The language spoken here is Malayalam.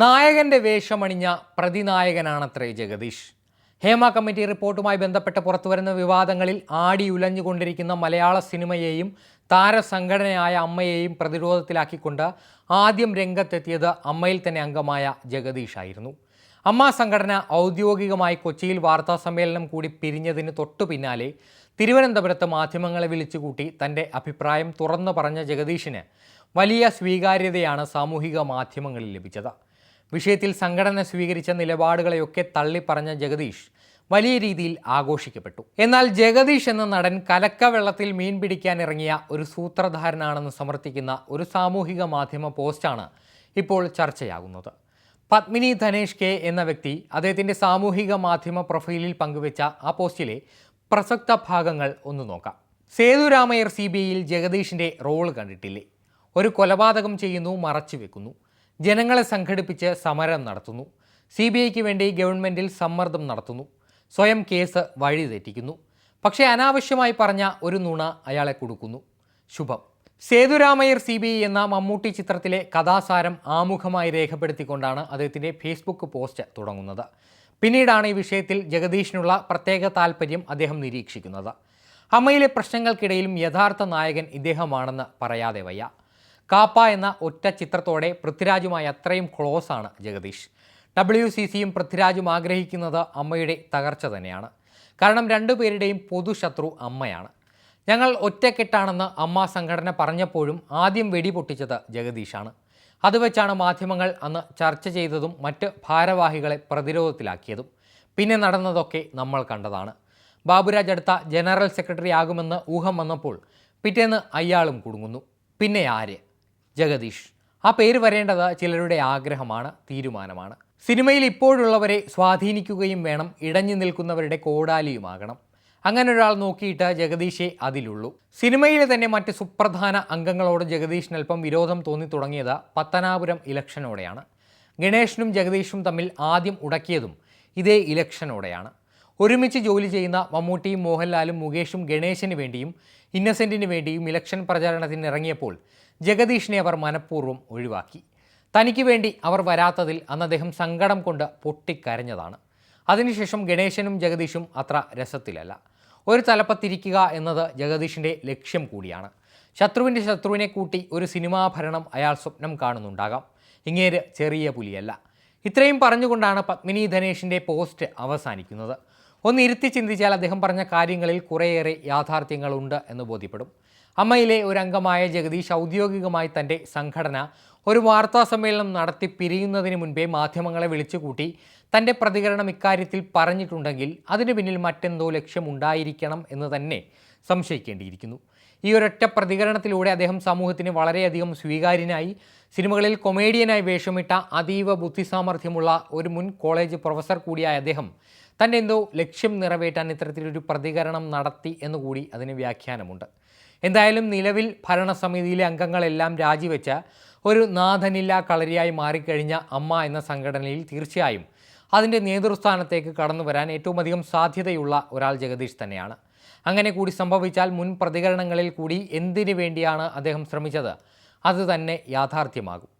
നായകന്റെ വേഷമണിഞ്ഞ പ്രതിനായകനാണത്രേ ജഗദീഷ്. ഹേമ കമ്മിറ്റി റിപ്പോർട്ടുമായി ബന്ധപ്പെട്ട് പുറത്തുവരുന്ന വിവാദങ്ങളിൽ ആടിയുലഞ്ഞുകൊണ്ടിരിക്കുന്ന മലയാള സിനിമയെയും താരസംഘടനയായ അമ്മയെയും പ്രതിരോധത്തിലാക്കിക്കൊണ്ട് ആദ്യം രംഗത്തെത്തിയത് അമ്മയിൽ തന്നെ അംഗമായ ജഗദീഷായിരുന്നു. അമ്മ സംഘടന ഔദ്യോഗികമായി കൊച്ചിയിൽ വാർത്താസമ്മേളനം കൂടി പിരിഞ്ഞതിന് തൊട്ടു പിന്നാലെ തിരുവനന്തപുരത്ത് മാധ്യമങ്ങളെ വിളിച്ചുകൂട്ടി തൻ്റെ അഭിപ്രായം തുറന്നു പറഞ്ഞ ജഗദീഷിന് വലിയ സ്വീകാര്യതയാണ് സാമൂഹിക മാധ്യമങ്ങളിൽ ലഭിച്ചത്. വിഷയത്തിൽ സംഘടന സ്വീകരിച്ച നിലപാടുകളെയൊക്കെ തള്ളിപ്പറഞ്ഞ ജഗദീഷ് വലിയ രീതിയിൽ ആഘോഷിക്കപ്പെട്ടു. എന്നാൽ ജഗദീഷ് എന്ന നടൻ കലക്കവെള്ളത്തിൽ മീൻ പിടിക്കാൻ ഇറങ്ങിയ ഒരു സൂത്രധാരനാണെന്ന് സമർത്ഥിക്കുന്ന ഒരു സാമൂഹിക മാധ്യമ പോസ്റ്റാണ് ഇപ്പോൾ ചർച്ചയാകുന്നത്. പത്മിനി ധനേഷ് കെ എന്ന വ്യക്തി അദ്ദേഹത്തിൻ്റെ സാമൂഹിക മാധ്യമ പ്രൊഫൈലിൽ പങ്കുവെച്ച ആ പോസ്റ്റിലെ പ്രസക്ത ഭാഗങ്ങൾ ഒന്ന് നോക്കാം. സേതുരാമയ്യർ CBIയിൽ ജഗദീഷിൻ്റെ റോൾ കണ്ടിട്ടില്ലേ? ഒരു കൊലപാതകം ചെയ്യുന്നു, മറച്ചു വെക്കുന്നു, ജനങ്ങളെ സംഘടിപ്പിച്ച് സമരം നടത്തുന്നു, CBIക്ക് വേണ്ടി ഗവൺമെൻറ്റിൽ സമ്മർദ്ദം നടത്തുന്നു, സ്വയം കേസ് വഴിതെറ്റിക്കുന്നു, പക്ഷേ അനാവശ്യമായി പറഞ്ഞ ഒരു നുണ അയാളെ കൊടുക്കുന്നു. ശുഭം. സേതുരാമയ്യർ CBI എന്ന മമ്മൂട്ടി ചിത്രത്തിലെ കഥാസാരം ആമുഖമായി രേഖപ്പെടുത്തിക്കൊണ്ടാണ് അദ്ദേഹത്തിൻ്റെ ഫേസ്ബുക്ക് പോസ്റ്റ് തുടങ്ങുന്നത്. പിന്നീടാണ് ഈ വിഷയത്തിൽ ജഗദീഷിനുള്ള പ്രത്യേക താല്പര്യം അദ്ദേഹം നിരീക്ഷിക്കുന്നത്. അമ്മയിലെ പ്രശ്നങ്ങൾക്കിടയിലും യഥാർത്ഥ നായകൻ ഇദ്ദേഹമാണെന്ന് പറയാതെ വയ്യ. കാപ്പ എന്ന ഒറ്റ ചിത്രത്തോടെ പൃഥ്വിരാജുമായി അത്രയും ക്ലോസ് ആണ് ജഗദീഷ്. WCCയും പൃഥ്വിരാജും ആഗ്രഹിക്കുന്നത് അമ്മയുടെ തകർച്ച തന്നെയാണ്. കാരണം രണ്ടുപേരുടെയും പൊതുശത്രു അമ്മയാണ്. ഞങ്ങൾ ഒറ്റക്കെട്ടാണെന്ന് അമ്മ സംഘടന പറഞ്ഞപ്പോഴും ആദ്യം വെടിപൊട്ടിച്ചത് ജഗദീഷാണ്. അത് വെച്ചാണ് മാധ്യമങ്ങൾ അന്ന് ചർച്ച ചെയ്തതും മറ്റ് ഭാരവാഹികളെ പ്രതിരോധത്തിലാക്കിയതും. പിന്നെ നടന്നതൊക്കെ നമ്മൾ കണ്ടതാണ്. ബാബുരാജ് അടുത്ത ജനറൽ സെക്രട്ടറി ആകുമെന്ന് ഊഹം വന്നപ്പോൾ പിറ്റേന്ന് അയാളും കുടുങ്ങുന്നു. പിന്നെ ആര്? ജഗദീഷ്. ആ പേര് വരേണ്ടത് ചിലരുടെ ആഗ്രഹമാണ്, തീരുമാനമാണ്. സിനിമയിൽ ഇപ്പോഴുള്ളവരെ സ്വാധീനിക്കുകയും വേണം, ഇടഞ്ഞു നിൽക്കുന്നവരുടെ കോടാലിയുമാകണം. അങ്ങനെ ഒരാൾ നോക്കിയിട്ട് ജഗദീഷേ അതിലുള്ളൂ. സിനിമയിലെ തന്നെ മറ്റ് സുപ്രധാന അംഗങ്ങളോട് ജഗദീഷിന് അല്പം വിരോധം തോന്നി തുടങ്ങിയത് പത്തനാപുരം ഇലക്ഷനോടെയാണ്. ഗണേശനും ജഗദീഷും തമ്മിൽ ആദ്യം ഉടക്കിയതും ഇതേ ഇലക്ഷനോടെയാണ്. ഒരുമിച്ച് ജോലി ചെയ്യുന്ന മമ്മൂട്ടിയും മോഹൻലാലും മുകേഷും ഗണേശന് വേണ്ടിയും ഇന്നസെൻറ്റിന് വേണ്ടിയും ഇലക്ഷൻ പ്രചാരണത്തിന് ഇറങ്ങിയപ്പോൾ ജഗദീഷിനെ അവർ മനഃപൂർവ്വം ഒഴിവാക്കി. തനിക്ക് വേണ്ടി അവർ വരാത്തതിൽ അന്ന് അദ്ദേഹം സങ്കടം കൊണ്ട് പൊട്ടിക്കരഞ്ഞതാണ്. അതിനുശേഷം ഗണേശനും ജഗദീഷും അത്ര രസത്തിലല്ല. ഒരു തലപ്പത്തിരിക്കുക എന്നത് ജഗദീഷിൻ്റെ ലക്ഷ്യം കൂടിയാണ്. ശത്രുവിൻ്റെ ശത്രുവിനെ കൂട്ടി ഒരു സിനിമാ ഭരണം അയാൾ സ്വപ്നം കാണുന്നുണ്ടാകാം. ഇങ്ങേര് ചെറിയ പുലിയല്ല. ഇത്രയും പറഞ്ഞുകൊണ്ടാണ് പത്മിനി ധനേഷിൻ്റെ പോസ്റ്റ് അവസാനിക്കുന്നത്. ഒന്ന് ഇരുത്തി ചിന്തിച്ചാൽ അദ്ദേഹം പറഞ്ഞ കാര്യങ്ങളിൽ കുറേയേറെ യാഥാർത്ഥ്യങ്ങളുണ്ട് എന്ന് ബോധ്യപ്പെടും. അമ്മയിലെ ഒരു അംഗമായ ജഗദീഷ് ഔദ്യോഗികമായി തൻ്റെ സംഘടന ഒരു വാർത്താ സമ്മേളനം നടത്തി പിരിയുന്നതിന് മുൻപേ മാധ്യമങ്ങളെ വിളിച്ചുകൂട്ടി തൻ്റെ പ്രതികരണം ഇക്കാര്യത്തിൽ പറഞ്ഞിട്ടുണ്ടെങ്കിൽ അതിന് പിന്നിൽ മറ്റെന്തോ ലക്ഷ്യമുണ്ടായിരിക്കണം എന്ന് തന്നെ സംശയിക്കേണ്ടിയിരിക്കുന്നു. ഈ ഒരൊറ്റ പ്രതികരണത്തിലൂടെ അദ്ദേഹം സമൂഹത്തിന് വളരെയധികം സ്വീകാര്യനായി. സിനിമകളിൽ കൊമേഡിയനായി വേഷമിട്ട അതീവ ബുദ്ധിസാമർഥ്യമുള്ള ഒരു മുൻ കോളേജ് പ്രൊഫസർ കൂടിയായ അദ്ദേഹം തൻ്റെ എന്തോ ലക്ഷ്യം നിറവേറ്റാൻ ഇത്തരത്തിലൊരു പ്രതികരണം നടത്തി എന്നുകൂടി അതിന് വ്യാഖ്യാനമുണ്ട്. എന്തായാലും നിലവിൽ ഭരണസമിതിയിലെ അംഗങ്ങളെല്ലാം രാജിവെച്ച ഒരു നാഥനില്ലാ കളരിയായി മാറിക്കഴിഞ്ഞ അമ്മ എന്ന സംഘടനയിൽ തീർച്ചയായും അതിൻ്റെ നേതൃസ്ഥാനത്തേക്ക് കടന്നു വരാൻ ഏറ്റവും അധികം സാധ്യതയുള്ള ഒരാൾ ജഗദീഷ് തന്നെയാണ്. അങ്ങനെ കൂടി സംഭവിച്ചാൽ മുൻ പ്രതികരണങ്ങളിൽ കൂടി എന്തിനു വേണ്ടിയാണ് അദ്ദേഹം ശ്രമിച്ചത് അത് തന്നെ യാഥാർത്ഥ്യമാകും.